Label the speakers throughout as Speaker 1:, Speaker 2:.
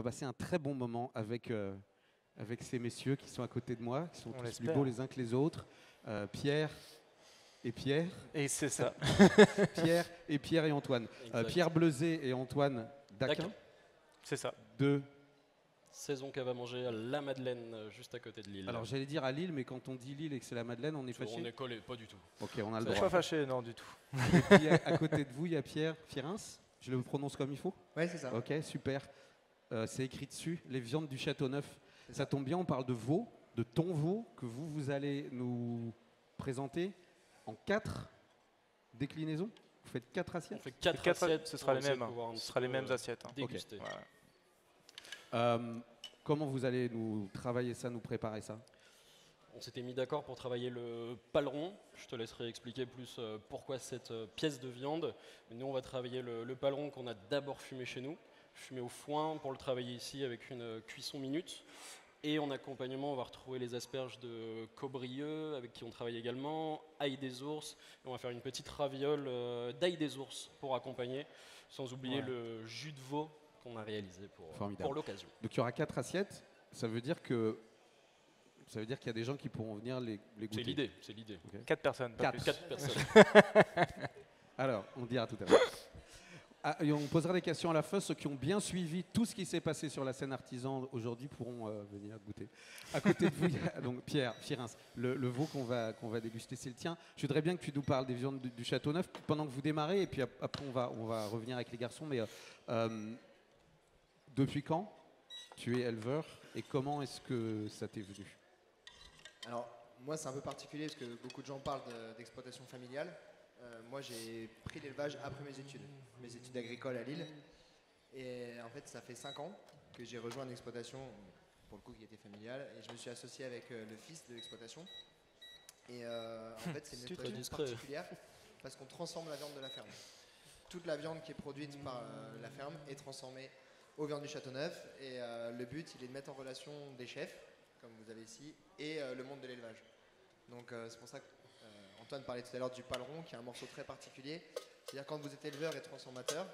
Speaker 1: va passer un très bon moment avec ces messieurs qui sont à côté de moi, qui sont
Speaker 2: On
Speaker 1: tous plus
Speaker 2: l'espère.
Speaker 1: beaux les uns que les autres. Pierre et Pierre.
Speaker 2: Et c'est ça.
Speaker 1: Pierre et Antoine.
Speaker 3: Exact.
Speaker 1: Pierre Bleuzet et Antoine Daquin.
Speaker 3: Daquin.
Speaker 2: C'est ça.
Speaker 1: De...
Speaker 3: Saison qu'elle va manger à la Madeleine, juste à côté de Lille.
Speaker 1: Alors j'allais dire à Lille, mais quand on dit Lille et que c'est la Madeleine, on est fâché.
Speaker 3: On est collé, pas du tout.
Speaker 1: Ok, on a le
Speaker 2: Je suis
Speaker 1: droit.
Speaker 2: pas fâché, non, du tout.
Speaker 1: Et puis à côté de vous, il y a Pierrins. Je le prononce comme il faut?
Speaker 4: Oui, c'est ça.
Speaker 1: Ok, super. C'est écrit dessus, les viandes du Châteauneuf. Ça tombe bien, on parle de veau, de ton veau, que vous allez nous présenter en 4 déclinaisons. Vous faites 4
Speaker 3: On
Speaker 1: assiettes?
Speaker 3: fait 4
Speaker 2: Quatre,
Speaker 3: assiettes.
Speaker 2: ce sera
Speaker 3: pour
Speaker 2: les mêmes.
Speaker 3: essayer de pouvoir un
Speaker 2: Ce
Speaker 3: petit
Speaker 2: sera les
Speaker 3: peu,
Speaker 2: mêmes assiettes. hein.
Speaker 3: Déguster.
Speaker 2: Voilà.
Speaker 1: Comment vous allez nous travailler ça, nous préparer ça?
Speaker 3: On s'était mis d'accord pour travailler le paleron. Je te laisserai expliquer plus pourquoi cette pièce de viande. Mais nous, on va travailler le paleron qu'on a d'abord fumé chez nous. Fumé au foin pour le travailler ici avec une cuisson minute. Et en accompagnement, on va retrouver les asperges de Cobrieux, avec qui on travaille également, ail des ours. Et on va faire une petite raviole d'ail des ours pour accompagner, sans oublier le jus de veau qu'on a réalisé pour l'occasion.
Speaker 1: Donc il y aura 4 assiettes. Ça veut dire qu'il y a des gens qui pourront venir les goûter.
Speaker 3: C'est l'idée.
Speaker 1: Okay.
Speaker 2: 4 personnes. Pas plus.
Speaker 3: 4 personnes.
Speaker 1: Alors, on dira tout à l'heure. Et on posera des questions à la fin. Ceux qui ont bien suivi tout ce qui s'est passé sur la scène artisan aujourd'hui pourront venir goûter. À côté de vous, il y a donc Pierrins, le veau qu'on va déguster, c'est le tien. Je voudrais bien que tu nous parles des viandes du Châteauneuf pendant que vous démarrez, et puis après on va revenir avec les garçons. Mais depuis quand tu es éleveur et comment est-ce que ça t'est venu?
Speaker 4: Alors, moi, c'est un peu particulier parce que beaucoup de gens parlent d'exploitation familiale. Moi, j'ai pris l'élevage après mes études agricoles à Lille. Et en fait, ça fait 5 ans que j'ai rejoint une exploitation, pour le coup, qui était familiale. Et je me suis associé avec le fils de l'exploitation. Et en fait, c'est une exploitation particulière parce qu'on transforme la viande de la ferme. Toute la viande qui est produite par la ferme est transformée aux viandes du Châteauneuf. Et le but, il est de mettre en relation des chefs, comme vous avez ici, et le monde de l'élevage. Donc c'est pour ça que Antoine parlait tout à l'heure du paleron, qui est un morceau très particulier. C'est-à-dire quand vous êtes éleveur et transformateur,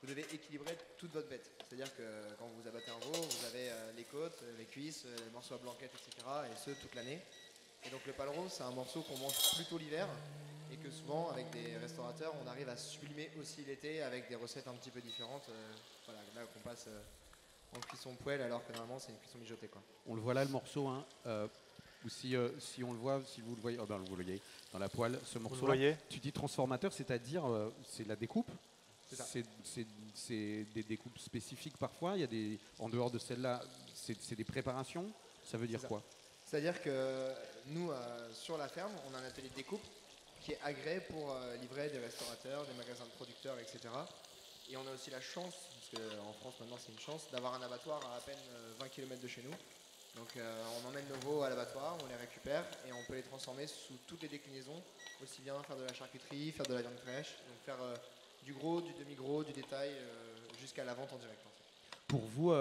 Speaker 4: vous devez équilibrer toute votre bête. C'est-à-dire que quand vous abattez un veau, vous avez les côtes, les cuisses, les morceaux à blanquette, etc. Et ce, toute l'année. Et donc le paleron, c'est un morceau qu'on mange plutôt l'hiver. Et que souvent, avec des restaurateurs, on arrive à sublimer aussi l'été avec des recettes un petit peu différentes. Voilà, là qu'on passe en cuisson poêle alors que normalement c'est une cuisson mijotée, quoi.
Speaker 1: On le voit là, le morceau, hein, ou si on le voit, si vous le voyez, oh ben vous le voyez dans la poêle, ce morceau-là. Tu dis transformateur, c'est-à-dire c'est la découpe. C'est des découpes spécifiques parfois. Il y a des, en dehors de celle-là, c'est des préparations. Ça veut dire quoi?
Speaker 4: C'est-à-dire que nous, sur la ferme, on a un atelier de découpe qui est agréé pour livrer des restaurateurs, des magasins de producteurs, etc. Et on a aussi la chance, parce qu'en France maintenant c'est une chance, d'avoir un abattoir à peine 20 km de chez nous. Donc on emmène nos veaux à l'abattoir, on les récupère et on peut les transformer sous toutes les déclinaisons, aussi bien faire de la charcuterie, faire de la viande fraîche, donc faire du gros, du demi-gros, du détail, jusqu'à la vente en direct. En fait.
Speaker 1: Pour vous,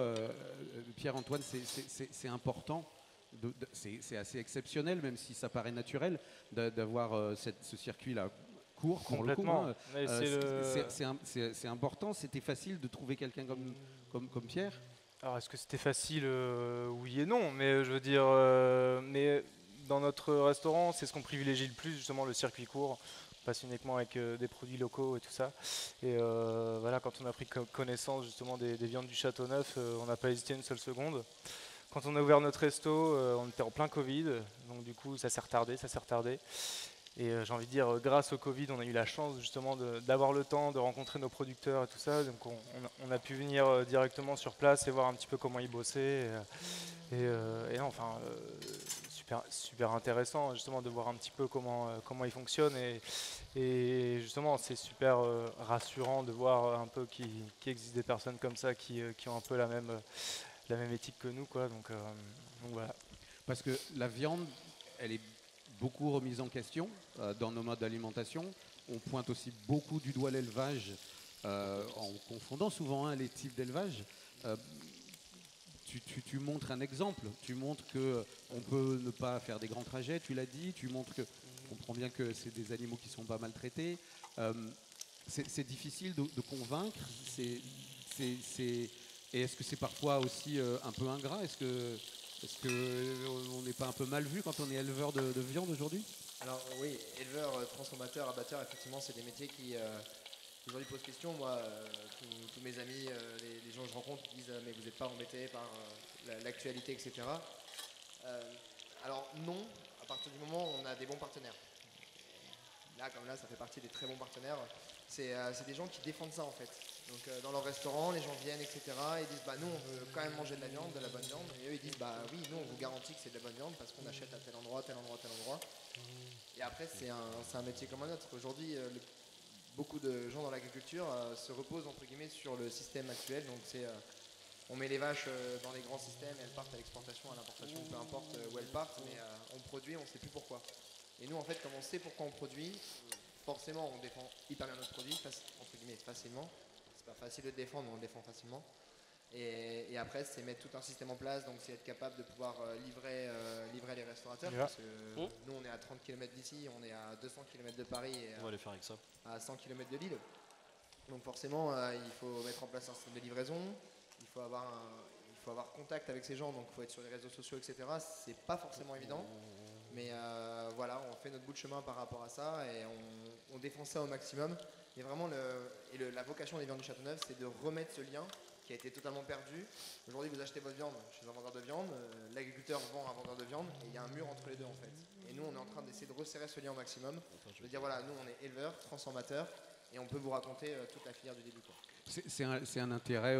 Speaker 1: Pierre-Antoine, c'est important, c'est assez exceptionnel, même si ça paraît naturel, d'avoir ce circuit-là court.
Speaker 2: Complètement.
Speaker 1: C'est important, c'était facile de trouver quelqu'un comme Pierre?
Speaker 2: Alors, est-ce que c'était facile? Oui et non, mais je veux dire, mais dans notre restaurant, c'est ce qu'on privilégie le plus, justement, le circuit court. On passe uniquement avec des produits locaux et tout ça. Et voilà, quand on a pris connaissance justement des viandes du Châteauneuf, on n'a pas hésité une seule seconde. Quand on a ouvert notre resto, on était en plein Covid, donc du coup ça s'est retardé. Et j'ai envie de dire, grâce au Covid, on a eu la chance justement d'avoir le temps de rencontrer nos producteurs et tout ça. Donc on a pu venir directement sur place et voir un petit peu comment ils bossaient. Et non, enfin, super intéressant justement de voir un petit peu comment ils fonctionnent. Et justement, c'est super rassurant de voir un peu qu'il existe des personnes comme ça qui ont un peu la même éthique que nous, quoi. Donc voilà.
Speaker 1: Parce que la viande, elle est beaucoup remise en question dans nos modes d'alimentation. On pointe aussi beaucoup du doigt l'élevage en confondant souvent les types d'élevage. Tu montres un exemple, tu montres qu'on peut ne pas faire des grands trajets, tu l'as dit, tu montres qu'on comprend bien que c'est des animaux qui ne sont pas maltraités. C'est difficile de convaincre, Et est-ce que c'est parfois aussi un peu ingrat? Est-ce que on n'est pas un peu mal vu quand on est éleveur de viande aujourd'hui?
Speaker 4: Alors oui, éleveur, transformateur, abatteur, effectivement, c'est des métiers qui aujourd'hui posent question. Moi, tous mes amis, les gens que je rencontre disent mais vous n'êtes pas embêtés par l'actualité, etc. Alors non, à partir du moment où on a des bons partenaires. Là, comme là, ça fait partie des très bons partenaires. C'est des gens qui défendent ça en fait. Donc dans leur restaurant, les gens viennent, etc. Ils disent bah nous on veut quand même manger de la viande, de la bonne viande. Et eux ils disent bah oui, nous on vous garantit que c'est de la bonne viande parce qu'on achète à tel endroit, tel endroit, tel endroit. Et après c'est un métier comme un autre. Aujourd'hui, beaucoup de gens dans l'agriculture se reposent entre guillemets sur le système actuel. Donc c'est on met les vaches dans les grands systèmes et elles partent à l'exportation, à l'importation, peu importe où elles partent, mais on produit, on ne sait plus pourquoi. Et nous en fait comme on sait pourquoi on produit, forcément on défend hyper bien notre produit, entre guillemets facilement. C'est pas facile de le défendre, mais on le défend facilement. Et après, c'est mettre tout un système en place, donc c'est être capable de pouvoir livrer les restaurateurs. Parce que nous, on est à 30 km d'ici, on est à 200 km de Paris et
Speaker 3: on va aller faire avec ça.
Speaker 4: À 100 km de Lille. Donc forcément, il faut mettre en place un système de livraison, il faut avoir contact avec ces gens, donc il faut être sur les réseaux sociaux, etc. C'est pas forcément évident. Mais voilà, on fait notre bout de chemin par rapport à ça et on défend ça au maximum. Et vraiment, la vocation des viandes du Châteauneuf, c'est de remettre ce lien qui a été totalement perdu. Aujourd'hui, vous achetez votre viande chez un vendeur de viande, l'agriculteur vend à un vendeur de viande et il y a un mur entre les deux en fait. Et nous, on est en train d'essayer de resserrer ce lien au maximum. De dire voilà, nous, on est éleveurs, transformateurs et on peut vous raconter toute la filière du début, quoi.
Speaker 1: C'est un intérêt,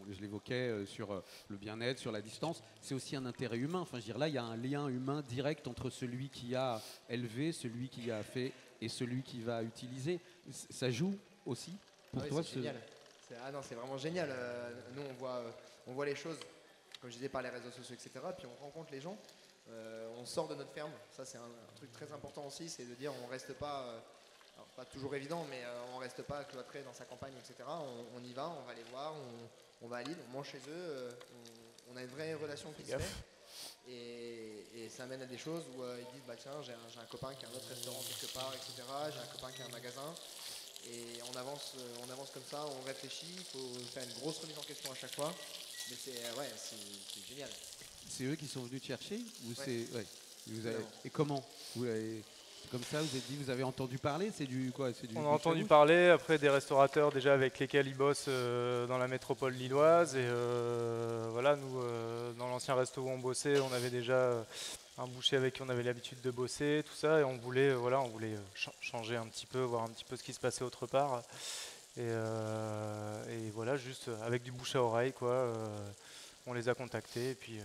Speaker 1: je l'évoquais, sur le bien-être, sur la distance, c'est aussi un intérêt humain. Enfin, je veux dire, là, il y a un lien humain direct entre celui qui a élevé, celui qui a fait et celui qui va utiliser. Ça joue aussi pour toi?
Speaker 4: C'est génial. C'est vraiment génial. Nous, on voit les choses, comme je disais, par les réseaux sociaux, etc. Puis on rencontre les gens, on sort de notre ferme. Ça, c'est un truc très important aussi, c'est de dire on reste pas... alors, pas toujours évident, mais on reste pas cloîtré dans sa campagne, etc. On y va, on va les voir, on va à Lille, on mange chez eux, on a une vraie relation qui se fait. Et ça amène à des choses où ils disent bah tiens, j'ai un copain qui a un autre restaurant quelque part, etc. J'ai un copain qui a un magasin. Et on avance comme ça, on réfléchit, il faut faire une grosse remise en question à chaque fois. Mais c'est génial.
Speaker 1: C'est eux qui sont venus te chercher ou
Speaker 4: Ouais.
Speaker 1: Et comment comme ça, vous avez dit, vous avez entendu parler, c'est du quoi?
Speaker 2: On a entendu parler, après des restaurateurs déjà avec lesquels ils bossent dans la métropole lilloise. Et voilà, nous, dans l'ancien resto où on bossait, on avait déjà un boucher avec qui on avait l'habitude de bosser, tout ça. Et on voulait, changer un petit peu, voir un petit peu ce qui se passait autre part. Et voilà, juste avec du bouche à oreille, quoi. On les a contactés et puis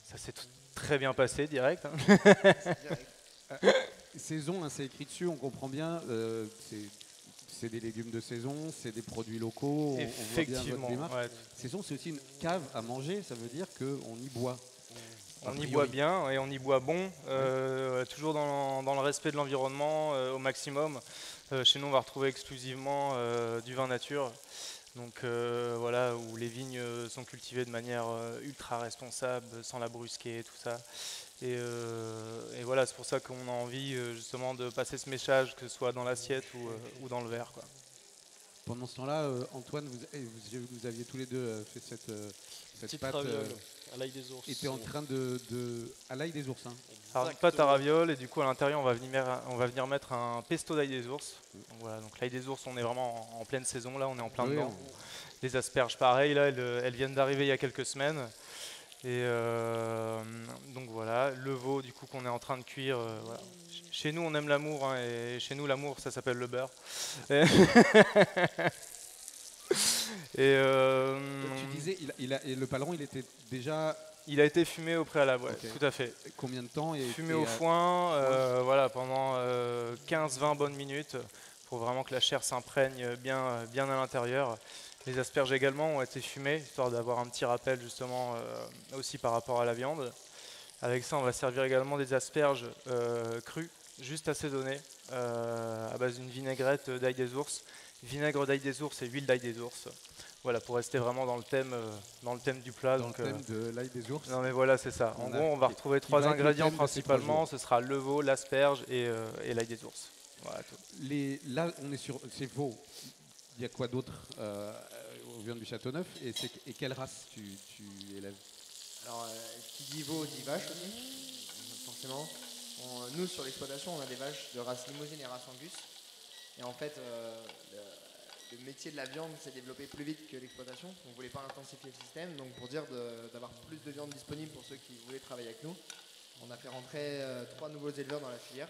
Speaker 2: ça s'est très bien passé, direct. Hein.
Speaker 4: Direct.
Speaker 1: Saison, hein, c'est écrit dessus, on comprend bien. C'est des légumes de saison, c'est des produits locaux.
Speaker 2: Effectivement.
Speaker 1: On voit bien votre démarche. Saison, c'est aussi une cave à manger, ça veut dire qu'on y boit.
Speaker 2: On y boit bien et on y boit bon, toujours dans le respect de l'environnement au maximum. Chez nous, on va retrouver exclusivement du vin nature. Donc voilà, où les vignes sont cultivées de manière ultra responsable, sans la brusquer, tout ça. Et voilà, c'est pour ça qu'on a envie justement de passer ce message, que ce soit dans l'assiette ou dans le verre, quoi.
Speaker 1: Pendant ce temps-là, Antoine, vous aviez tous les deux fait cette pâte
Speaker 3: à l'ail des ours.
Speaker 1: était en train à l'ail des ours. Hein.
Speaker 2: Alors, une pâte à ravioles, et du coup à l'intérieur on va venir mettre un pesto d'ail des ours. Donc, voilà, donc l'ail des ours, on est vraiment en pleine saison, là on est en plein dedans. Les asperges pareil, là elles viennent d'arriver il y a quelques semaines. Et donc voilà, le veau du coup qu'on est en train de cuire. Voilà. Chez nous on aime l'amour, hein, et chez nous l'amour ça s'appelle le beurre. Et
Speaker 1: tu disais, le paleron il était déjà...
Speaker 2: Il a été fumé au préalable, ouais,
Speaker 1: okay.
Speaker 2: Tout à fait.
Speaker 1: Combien de temps?
Speaker 2: Fumé au foin, voilà, pendant 15-20 bonnes minutes, pour vraiment que la chair s'imprègne bien à l'intérieur. Les asperges également ont été fumées, histoire d'avoir un petit rappel justement aussi par rapport à la viande. Avec ça, on va servir également des asperges crues, juste assaisonnées, à base d'une vinaigrette d'ail des ours. Vinaigre d'ail des ours et huile d'ail des ours. Voilà, pour rester vraiment dans le thème du plat.
Speaker 1: Dans le thème de l'ail des ours.
Speaker 2: Non mais voilà, c'est ça. En gros, on va retrouver 3 ingrédients principalement. Ce sera le veau, l'asperge et l'ail des ours. Voilà, tout.
Speaker 1: Là, on est sur... C'est veau. Il y a quoi d'autre vient du Châteauneuf. Et quelle race tu élèves?
Speaker 4: Alors, qui dit veau dit vache aussi, forcément. Nous, sur l'exploitation, on a des vaches de race limousine et race Angus. Et en fait, le métier de la viande s'est développé plus vite que l'exploitation. On ne voulait pas intensifier le système. Donc, pour dire d'avoir plus de viande disponible pour ceux qui voulaient travailler avec nous, on a fait rentrer 3 nouveaux éleveurs dans la filière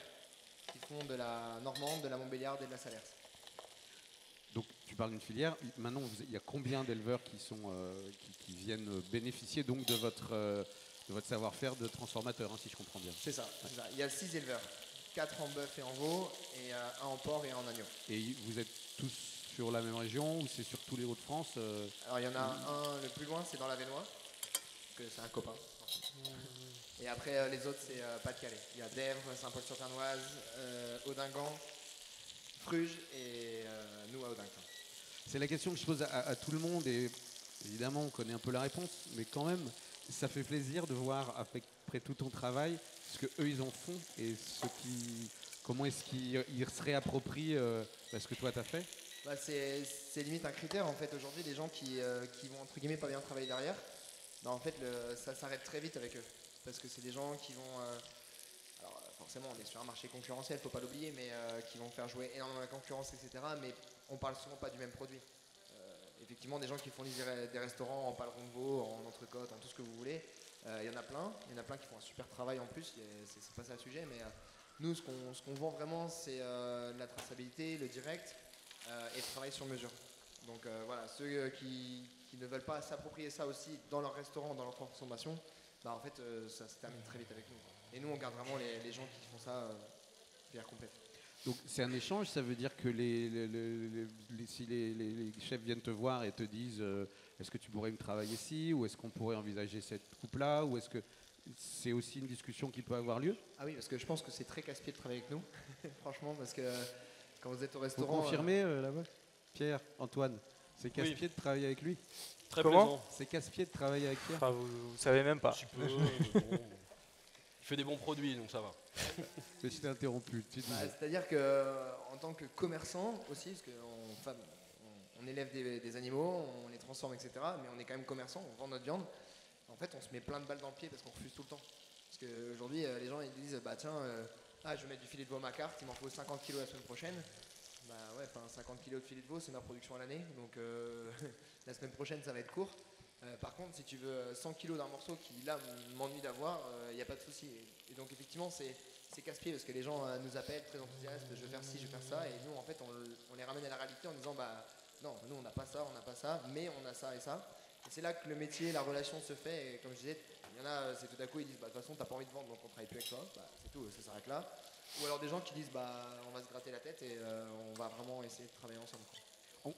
Speaker 4: qui font de la normande, de la montbéliarde et de la salers.
Speaker 1: Donc tu parles d'une filière. Maintenant, il y a combien d'éleveurs qui viennent bénéficier donc de votre savoir-faire de transformateur, hein, si je comprends bien?
Speaker 4: C'est ça, c'est ça. Il y a 6 éleveurs, 4 en bœuf et en veau, et 1 en porc et 1 en agneau.
Speaker 1: Et vous êtes tous sur la même région ou c'est sur tous les Hauts-de-France?
Speaker 4: Alors il y en a un, le plus loin, c'est dans l'Avesnois, que c'est un copain. Et après les autres, c'est Pas-de-Calais. Il y a Dèvres, Saint-Paul-sur-Ternoise, Audingan, Fruges et nous à Audincan.
Speaker 1: C'est la question que je pose à tout le monde et évidemment on connaît un peu la réponse, mais quand même ça fait plaisir de voir après tout ton travail ce que eux ils en font et comment est-ce qu'ils se réapproprient ce que toi tu as fait.
Speaker 4: Bah, c'est limite un critère en fait aujourd'hui, des gens qui vont entre guillemets pas bien travailler derrière. Bah, en fait ça s'arrête très vite avec eux parce que c'est des gens qui vont alors forcément on est sur un marché concurrentiel, faut pas l'oublier, mais qui vont faire jouer énormément la concurrence, etc. Mais on parle souvent pas du même produit. Effectivement, des gens qui fournissent des restaurants en paleron de veau, en entrecôte, en tout ce que vous voulez, il y en a plein. Il y en a plein qui font un super travail en plus, c'est pas ça le sujet, mais nous ce qu'on vend vraiment c'est la traçabilité, le direct et le travail sur mesure. Donc voilà, ceux qui ne veulent pas s'approprier ça aussi dans leur restaurant, dans leur transformation, bah, en fait ça se termine très vite avec nous. Et nous on garde vraiment les gens qui font ça bière complète.
Speaker 1: Donc c'est un échange, ça veut dire que si les chefs viennent te voir et te disent est-ce que tu pourrais me travailler ici, ou est-ce qu'on pourrait envisager cette coupe-là, ou est-ce que c'est aussi une discussion qui peut avoir lieu?
Speaker 4: Ah oui, parce que je pense que c'est très casse-pied de travailler avec nous, franchement, parce que quand vous êtes au
Speaker 1: Vous
Speaker 4: restaurant...
Speaker 1: confirmez là-bas? Pierre, Antoine, c'est casse-pied de travailler avec lui?
Speaker 3: Très
Speaker 2: Comment
Speaker 3: plaisant.
Speaker 1: C'est casse-pied de travailler avec Pierre?
Speaker 2: Enfin, vous savez même pas.
Speaker 3: Un petit peu, mais bon, il fait des bons produits, donc ça va.
Speaker 1: Je t'ai interrompu. Tu disais.
Speaker 4: C'est-à-dire qu'en tant que commerçant aussi, parce qu'on élève des animaux, on les transforme, etc. Mais on est quand même commerçant, on vend notre viande. En fait, on se met plein de balles dans le pied parce qu'on refuse tout le temps. Parce qu'aujourd'hui, les gens ils disent bah tiens, je vais mettre du filet de veau à ma carte, il m'en faut 50 kilos la semaine prochaine. Bah ouais, 50 kilos de filet de veau, c'est ma production à l'année. Donc la semaine prochaine, ça va être court. Par contre, si tu veux 100 kilos d'un morceau qui là m'ennuie d'avoir, il n'y a pas de souci. Et donc effectivement, c'est casse-pied parce que les gens nous appellent très enthousiastes, je vais faire ci, je vais faire ça, et nous en fait on les ramène à la réalité en disant bah non, nous on n'a pas ça, mais on a ça et ça. Et c'est là que le métier, la relation se fait, et comme je disais, il y en a, c'est tout à coup ils disent bah de toute façon t'as pas envie de vendre donc on travaille plus avec toi, bah, c'est tout, ça s'arrête là. Ou alors des gens qui disent bah on va se gratter la tête et on va vraiment essayer de travailler ensemble.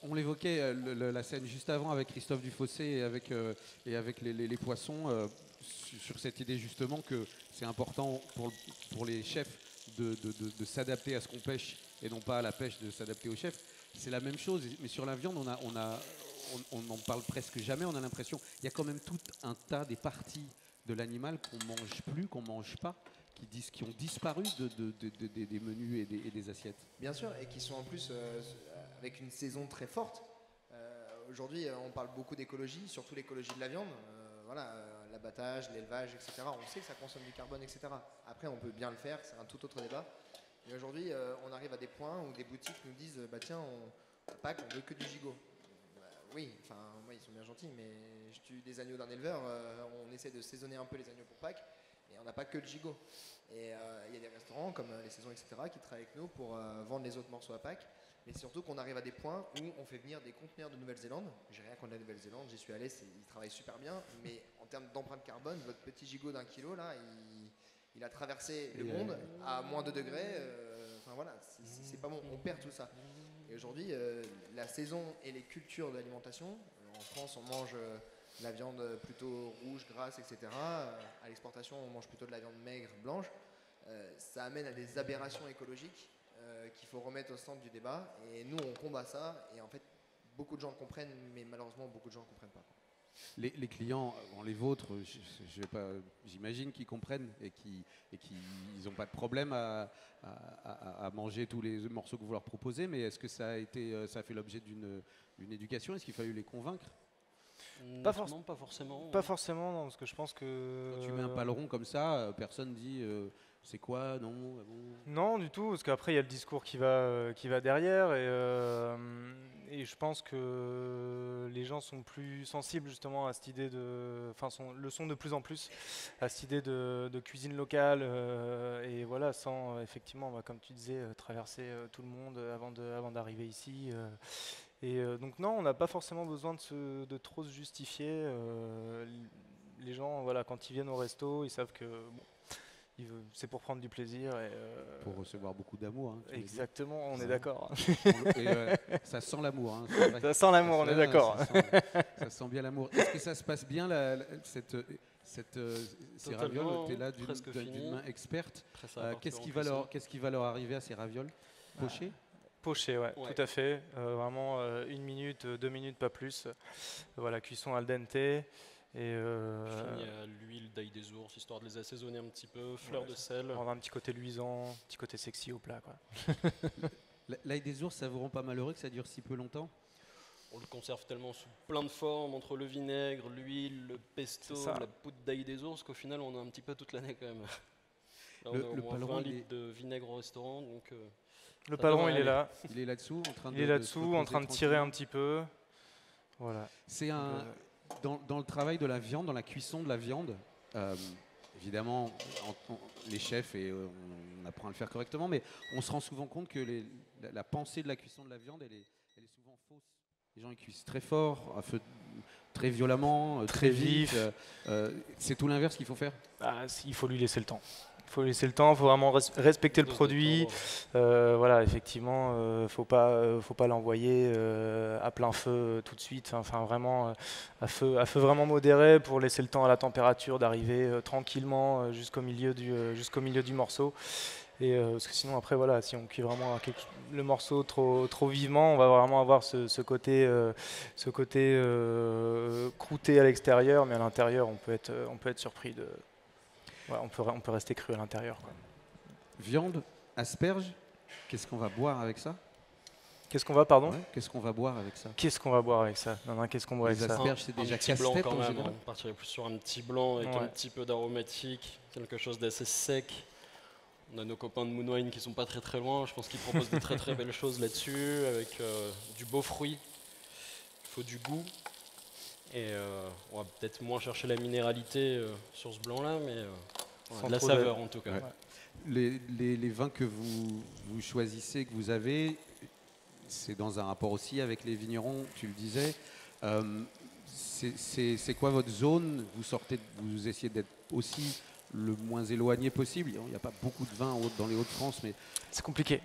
Speaker 1: On l'évoquait la scène juste avant avec Christophe Dufossé et avec les poissons sur cette idée justement que c'est important pour les chefs de s'adapter à ce qu'on pêche et non pas à la pêche de s'adapter aux chefs. C'est la même chose, mais sur la viande on n'en parle presque jamais. On a l'impression il y a quand même tout un tas des parties de l'animal qu'on mange plus, qu'on mange pas, qui ont disparu des menus et des assiettes.
Speaker 4: Bien sûr, et qui sont en plus avec une saison très forte. Aujourd'hui, on parle beaucoup d'écologie, surtout l'écologie de la viande. L'abattage, l'élevage, etc. On sait que ça consomme du carbone, etc. Après, on peut bien le faire, c'est un tout autre débat. Mais aujourd'hui, on arrive à des points où des boutiques nous disent bah tiens, Pâques, on veut que du gigot. Oui, enfin, moi, ils sont bien gentils, mais je tue des agneaux d'un éleveur, on essaie de saisonner un peu les agneaux pour Pâques, et on n'a pas que le gigot. Et il y a des restaurants comme les Saisons, etc., qui travaillent avec nous pour vendre les autres morceaux à Pâques. Mais surtout qu'on arrive à des points où on fait venir des conteneurs de Nouvelle-Zélande. J'ai rien contre la Nouvelle-Zélande, j'y suis allé, ils travaillent super bien. Mais en termes d'empreinte carbone, votre petit gigot d'1 kilo, là, il a traversé le monde à moins de degrés. Enfin voilà, c'est pas bon, on perd tout ça. Et aujourd'hui, la saison et les cultures de l'alimentation, en France, on mange de la viande plutôt rouge, grasse, etc. À l'exportation, on mange plutôt de la viande maigre, blanche. Ça amène à des aberrations écologiques qu'il faut remettre au centre du débat. Et nous, on combat ça. Et en fait, beaucoup de gens le comprennent, mais malheureusement, beaucoup de gens ne comprennent pas.
Speaker 1: Les clients, les vôtres, je vais pas, j'imagine qu'ils comprennent et qu'ils n'ont pas de problème à manger tous les morceaux que vous leur proposez, mais est-ce que ça a fait l'objet d'une éducation? Est-ce qu'il fallait les convaincre?
Speaker 3: Pas forcément.
Speaker 2: Pas forcément, non, parce que je pense que...
Speaker 1: Quand tu mets un paleron comme ça, personne dit c'est quoi, non, ah bon.
Speaker 2: Non, du tout, parce qu'après il y a le discours qui va derrière et je pense que les gens sont plus sensibles justement à cette idée le sont de plus en plus à cette idée de cuisine locale et voilà, sans effectivement, comme tu disais, traverser tout le monde avant d'arriver ici. Donc non, on n'a pas forcément besoin de trop se justifier. Les gens, voilà, quand ils viennent au resto, ils savent que c'est pour prendre du plaisir.
Speaker 1: Pour recevoir beaucoup d'amour. Hein,
Speaker 2: exactement, on est
Speaker 1: Ça.
Speaker 2: d'accord.
Speaker 1: Et, ça sent l'amour. Hein, c'est vrai.
Speaker 2: Ça sent l'amour, on est d'accord.
Speaker 1: Ça sent bien l'amour. Est-ce que ça se passe bien, ces ravioles? Tu es là d'une main experte. Qu'est-ce qui va leur arriver à ces ravioles? Pochés?
Speaker 2: Poché, ouais, tout à fait. Vraiment 1 minute, 2 minutes, pas plus. Voilà, cuisson al dente. Et
Speaker 3: fini à l'huile d'ail des ours, histoire de les assaisonner un petit peu, fleur de sel.
Speaker 2: On a un petit côté luisant, un petit côté sexy au plat, quoi.
Speaker 1: L'ail des ours, ça vous rend pas malheureux que ça dure si peu longtemps?
Speaker 3: On le conserve tellement sous plein de formes, entre le vinaigre, l'huile, le pesto, la poudre d'ail des ours, qu'au final on a un petit peu toute l'année quand même. Là, on a au moins 20 litres de vinaigre au restaurant, donc...
Speaker 2: Le paleron, il est là.
Speaker 1: Il est là-dessous,
Speaker 2: en train de tirer un petit peu. Voilà.
Speaker 1: C'est dans le travail de la viande, dans la cuisson de la viande, évidemment, les chefs, et on apprend à le faire correctement, mais on se rend souvent compte que la pensée de la cuisson de la viande, elle est souvent fausse. Les gens ils cuisent très fort, à feu, très violemment, très vite. C'est tout l'inverse qu'il faut faire.
Speaker 2: Il faut lui laisser le temps. Il faut laisser le temps, il faut vraiment respecter le produit. Voilà, effectivement, faut pas l'envoyer à plein feu tout de suite. Enfin, vraiment à feu vraiment modéré pour laisser le temps à la température d'arriver tranquillement jusqu'au milieu du morceau. Parce que sinon après voilà, si on cuit vraiment le morceau trop vivement, on va vraiment avoir ce côté croûté à l'extérieur, mais à l'intérieur on peut être surpris de. Ouais, on peut rester cru à l'intérieur.
Speaker 1: Viande, asperges, qu'est-ce qu'on va boire avec ça?
Speaker 2: Qu'est-ce qu'on va, pardon?
Speaker 1: Qu'est-ce qu'on va boire avec ça?
Speaker 2: Qu'est-ce qu'on va boire avec ça? Non, qu'est-ce qu'on boit avec ça?
Speaker 1: Les asperges, c'est déjà
Speaker 3: casse-tête
Speaker 1: quand même.
Speaker 3: On partirait plus sur un petit blanc avec un petit peu d'aromatique, quelque chose d'assez sec. On a nos copains de Moonwine qui sont pas très loin. Je pense qu'ils proposent de très belles choses là-dessus, avec du beau fruit. Il faut du goût. Et on va peut-être moins chercher la minéralité sur ce blanc-là, mais de la saveur en tout cas.
Speaker 1: Ouais. Les vins que vous choisissez, que vous avez, c'est dans un rapport aussi avec les vignerons, tu le disais. C'est quoi votre zone? Vous essayez d'être aussi le moins éloigné possible. Il n'y a pas beaucoup de vin dans les Hauts-de-France, mais...
Speaker 2: C'est compliqué.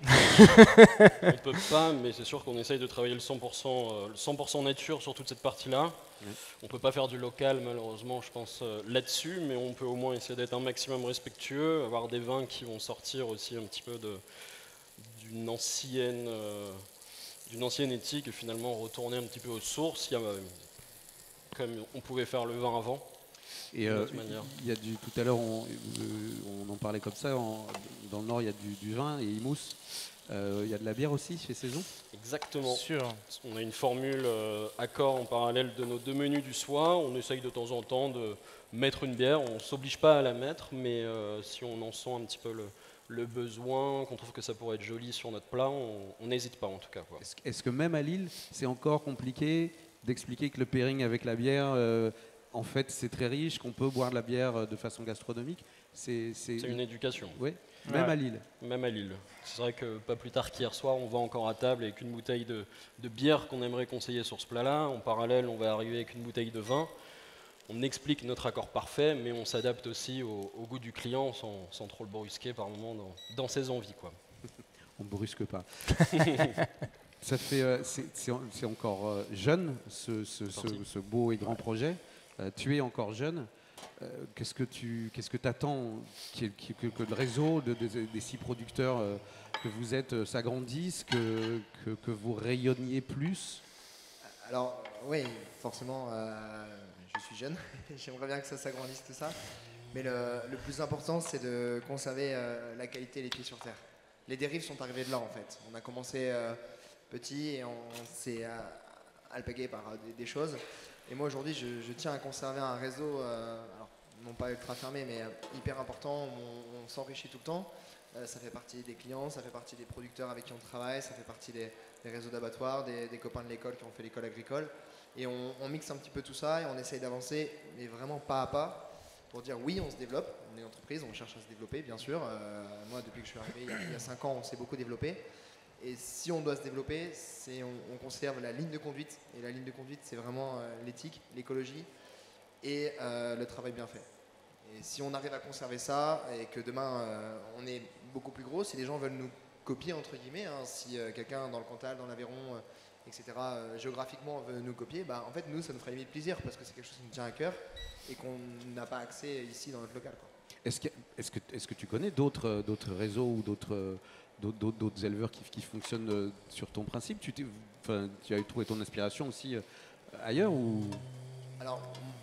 Speaker 3: On ne peut pas, mais c'est sûr qu'on essaye de travailler le 100% nature sur toute cette partie-là. Oui. On ne peut pas faire du local, malheureusement, je pense, là-dessus, mais on peut au moins essayer d'être un maximum respectueux, avoir des vins qui vont sortir aussi un petit peu d'une ancienne éthique et finalement retourner un petit peu aux sources, comme on pouvait faire le vin avant.
Speaker 1: Et il y a tout à l'heure, on en parlait comme ça, dans le Nord, il y a du vin et il mousse. Il y a de la bière aussi chez Saison?
Speaker 3: Exactement.
Speaker 2: Sûr.
Speaker 3: On a une formule accord en parallèle de nos 2 menus du soir. On essaye de temps en temps de mettre une bière. On ne s'oblige pas à la mettre, mais si on en sent un petit peu le besoin, qu'on trouve que ça pourrait être joli sur notre plat, on n'hésite pas en tout cas.
Speaker 1: Est-ce que même à Lille, c'est encore compliqué d'expliquer que le pairing avec la bière... en fait, c'est très riche, qu'on peut boire de la bière de façon gastronomique. C'est
Speaker 3: une éducation.
Speaker 1: Oui, même à Lille.
Speaker 3: Même à Lille. C'est vrai que pas plus tard qu'hier soir, on va encore à table avec une bouteille de bière qu'on aimerait conseiller sur ce plat-là. En parallèle, on va arriver avec une bouteille de vin. On explique notre accord parfait, mais on s'adapte aussi au goût du client sans trop le brusquer par moment dans ses envies, quoi.
Speaker 1: On ne brusque pas. Ça fait, c'est encore jeune, ce beau et grand projet. Tu es encore jeune. Qu'est-ce que tu attends que le réseau des 6 producteurs que vous êtes s'agrandisse, que vous rayonniez plus?
Speaker 4: Alors oui, forcément, jeune. J'aimerais bien que ça s'agrandisse tout ça. Mais le plus important, c'est de conserver la qualité et les pieds sur terre. Les dérives sont arrivées de là, en fait. On a commencé petit et on s'est alpagué par des choses. Et moi, aujourd'hui, je tiens à conserver un réseau, alors, non pas ultra fermé, mais hyper important. On s'enrichit tout le temps. Ça fait partie des clients, ça fait partie des producteurs avec qui on travaille, ça fait partie des réseaux d'abattoirs, des copains de l'école qui ont fait l'école agricole. Et on mixe un petit peu tout ça et on essaye d'avancer, mais vraiment pas à pas. Pour dire oui, on se développe, on est une entreprise, on cherche à se développer bien sûr. Moi depuis que je suis arrivé il y a 5 ans, on s'est beaucoup développé. Et si on doit se développer, on conserve la ligne de conduite. Et la ligne de conduite, c'est vraiment l'éthique, l'écologie et le travail bien fait. Et si on arrive à conserver ça et que demain on est beaucoup plus gros, si les gens veulent nous copier entre guillemets, hein, si quelqu'un dans le Cantal, dans l'Aveyron, etc. Géographiquement veut nous copier, bah, en fait nous ça nous ferait limite plaisir parce que c'est quelque chose qui nous tient à cœur et qu'on n'a pas accès ici dans notre local, quoi.
Speaker 1: Est-ce que tu connais d'autres réseaux ou d'autres éleveurs qui fonctionnent sur ton principe? Tu as trouvé ton inspiration aussi ailleurs ou...
Speaker 4: Alors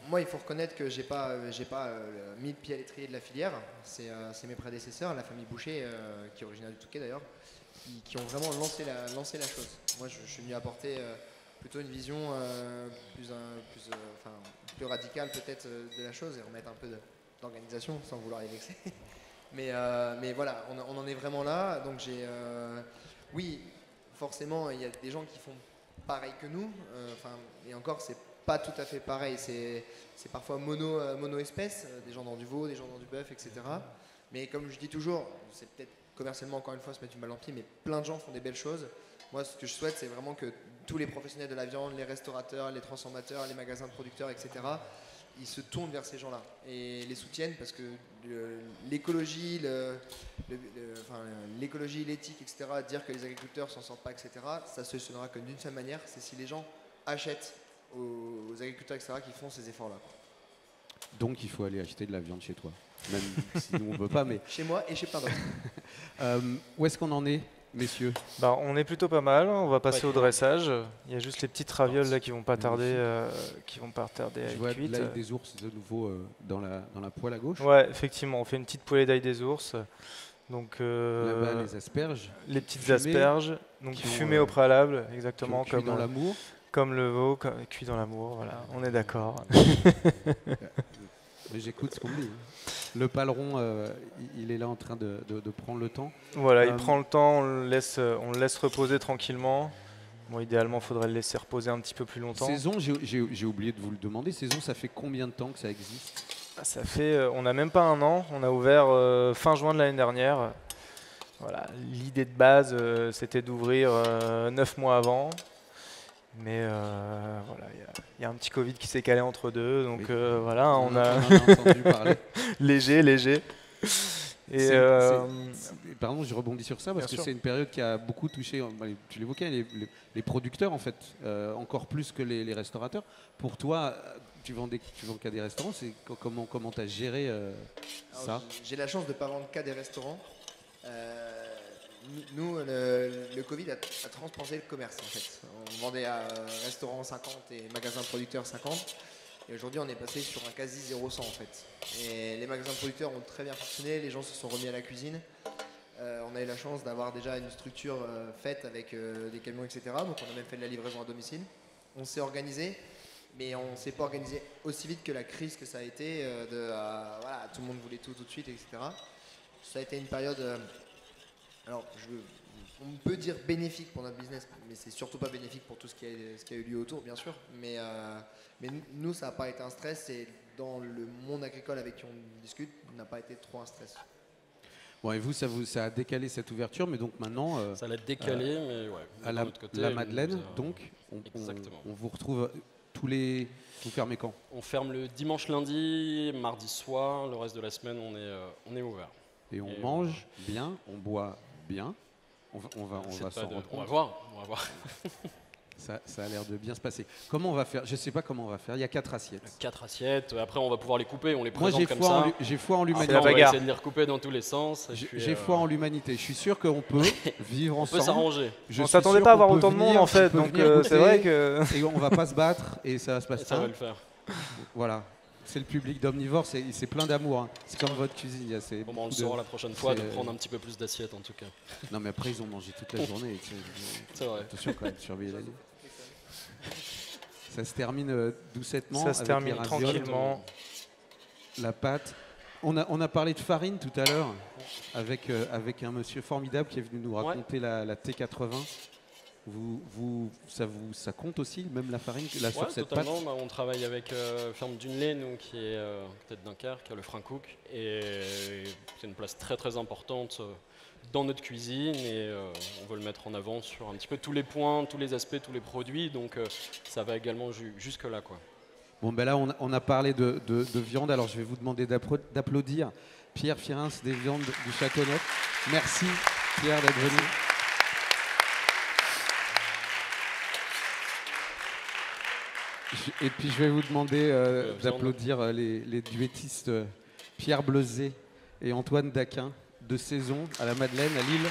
Speaker 4: moi il faut reconnaître que j'ai pas mis le pied à l'étrier de la filière, c'est mes prédécesseurs, la famille Boucher qui est originaire du Touquet d'ailleurs, qui ont vraiment lancé la chose. Moi je suis venu apporter plutôt une vision plus radicale peut-être de la chose et remettre un peu d'organisation sans vouloir les vexer. Mais voilà, on en est vraiment là. Donc oui, forcément il y a des gens qui font pareil que nous, et encore c'est pas tout à fait pareil, c'est parfois mono espèce, des gens dans du veau, des gens dans du bœuf, etc. Mais comme je dis toujours, c'est peut-être commercialement encore une fois se mettre une balle dans le pied, mais plein de gens font des belles choses. Moi ce que je souhaite c'est vraiment que tous les professionnels de la viande, les restaurateurs, les transformateurs, les magasins de producteurs, etc. ils se tournent vers ces gens-là et les soutiennent parce que l'écologie, l'écologie, l'éthique, etc. Dire que les agriculteurs s'en sortent pas, etc. Ça se solutionnera que d'une seule manière, c'est si les gens achètent aux agriculteurs, etc. qui font ces efforts-là.
Speaker 1: Donc il faut aller acheter de la viande chez toi, même si nous on ne veut pas, mais...
Speaker 4: Chez moi et chez plein d'autres.
Speaker 1: Où est-ce qu'on en est, messieurs?
Speaker 2: Bah, on est plutôt pas mal, on va passer au dressage. Il y a juste les petites ravioles là qui vont pas tarder, à
Speaker 1: Je vois
Speaker 2: être cuites.
Speaker 1: l'ail des ours de nouveau dans la poêle à gauche.
Speaker 2: Ouais, effectivement, on fait une petite poêlée d'ail des ours. Donc,
Speaker 1: là-bas, les asperges.
Speaker 2: Les petites
Speaker 1: fumées,
Speaker 2: asperges, donc fumées au préalable, exactement,
Speaker 1: cuit dans l'amour.
Speaker 2: Comme le veau, cuit dans l'amour, voilà, on est d'accord.
Speaker 1: Mais j'écoute ce qu'on me dit. Le paleron, il est là en train de prendre le temps.
Speaker 2: Voilà, il prend le temps, on le laisse reposer tranquillement. Bon, idéalement, il faudrait le laisser reposer un petit peu plus longtemps.
Speaker 1: Saison, j'ai oublié de vous le demander. Saison, ça fait combien de temps que ça existe?
Speaker 2: Ça fait, on n'a même pas un an. On a ouvert fin juin de l'année dernière. Voilà, l'idée de base, c'était d'ouvrir 9 mois avant. Mais voilà, il y a un petit Covid qui s'est calé entre deux, donc oui. Voilà, on a
Speaker 1: entendu parler.
Speaker 2: léger. Et
Speaker 1: pardon, je rebondis sur ça parce que c'est une période qui a beaucoup touché, tu l'évoquais, les producteurs en fait, encore plus que les restaurateurs. Pour toi, tu vends qu'à des restaurants, comment tu as géré ça?
Speaker 4: J'ai la chance de ne pas vendre qu'à des restaurants. Nous, le Covid a transposé le commerce en fait. On vendait à restaurants 50 et magasins producteurs 50. Et aujourd'hui, on est passé sur un quasi 0,100 en fait. Et les magasins producteurs ont très bien fonctionné, les gens se sont remis à la cuisine. On a eu la chance d'avoir déjà une structure faite avec des camions, etc. Donc on a même fait de la livraison à domicile. On s'est organisé, mais on ne s'est pas organisé aussi vite que la crise que ça a été. Voilà, tout le monde voulait tout de suite, etc. Ça a été une période... Alors, on peut dire bénéfique pour notre business, mais c'est surtout pas bénéfique pour tout ce qui a eu lieu autour, bien sûr. Mais nous, ça n'a pas été un stress, et dans le monde agricole avec qui on discute, n'a pas été trop un stress.
Speaker 1: Bon, et vous, ça a décalé cette ouverture, mais donc maintenant...
Speaker 3: ça l'a décalé, mais ouais.
Speaker 1: À la Madeleine, donc, on vous retrouve vous fermez quand?
Speaker 3: On ferme le dimanche, lundi, mardi soir, le reste de la semaine, on est ouvert.
Speaker 1: Et on mange bien, on boit bien, on va s'en rendre compte.
Speaker 3: On va voir.
Speaker 1: Ça a l'air de bien se passer. Comment on va faire? Je ne sais pas comment on va faire. Il y a 4 assiettes.
Speaker 3: 4 assiettes. Après, on va pouvoir les couper. On les présente comme ça.
Speaker 1: Moi, j'ai foi en l'humanité.
Speaker 3: On va essayer de les recouper dans tous les sens.
Speaker 1: J'ai foi en l'humanité. Je suis sûr qu'on peut vivre ensemble.
Speaker 3: On peut s'arranger.
Speaker 2: On ne s'attendait pas à avoir autant de monde en fait. Donc c'est vrai que...
Speaker 1: Et on ne va pas se battre et ça va se passer.
Speaker 3: Ça va le faire.
Speaker 1: Voilà. C'est le public d'Omnivore, c'est plein d'amour. Hein. C'est comme votre cuisine. Il y a
Speaker 3: Bon, on le saura la prochaine fois de prendre un petit peu plus d'assiettes en tout cas.
Speaker 1: Non, mais après, ils ont mangé toute la journée.
Speaker 3: C'est vrai.
Speaker 1: Attention quand même, surveiller la ligne. Ça se termine doucettement.
Speaker 2: Ça se
Speaker 1: avec
Speaker 2: termine
Speaker 1: les ravioles,
Speaker 2: tranquillement.
Speaker 1: La pâte. On a parlé de farine tout à l'heure avec un monsieur formidable qui est venu nous raconter la T80. Ça compte aussi, même la farine, là, sur cette pâte?
Speaker 3: Totalement. On travaille avec Ferme Dunelay, nous, qui est peut-être Dunkerque, le Francook. Et c'est une place très très importante dans notre cuisine. Et on veut le mettre en avant sur un petit peu tous les points, tous les aspects, tous les produits. Donc ça va également jusque-là, quoi.
Speaker 1: Bon, ben là, on a parlé de viande. Alors, je vais vous demander d'applaudir Pierre Firins des Viandes du Châteauneuf. Merci, Pierre, d'être venu. Et puis, je vais vous demander d'applaudir les duettistes Pierre Bleuzet et Antoine Daquin de Saison à la Madeleine, à Lille.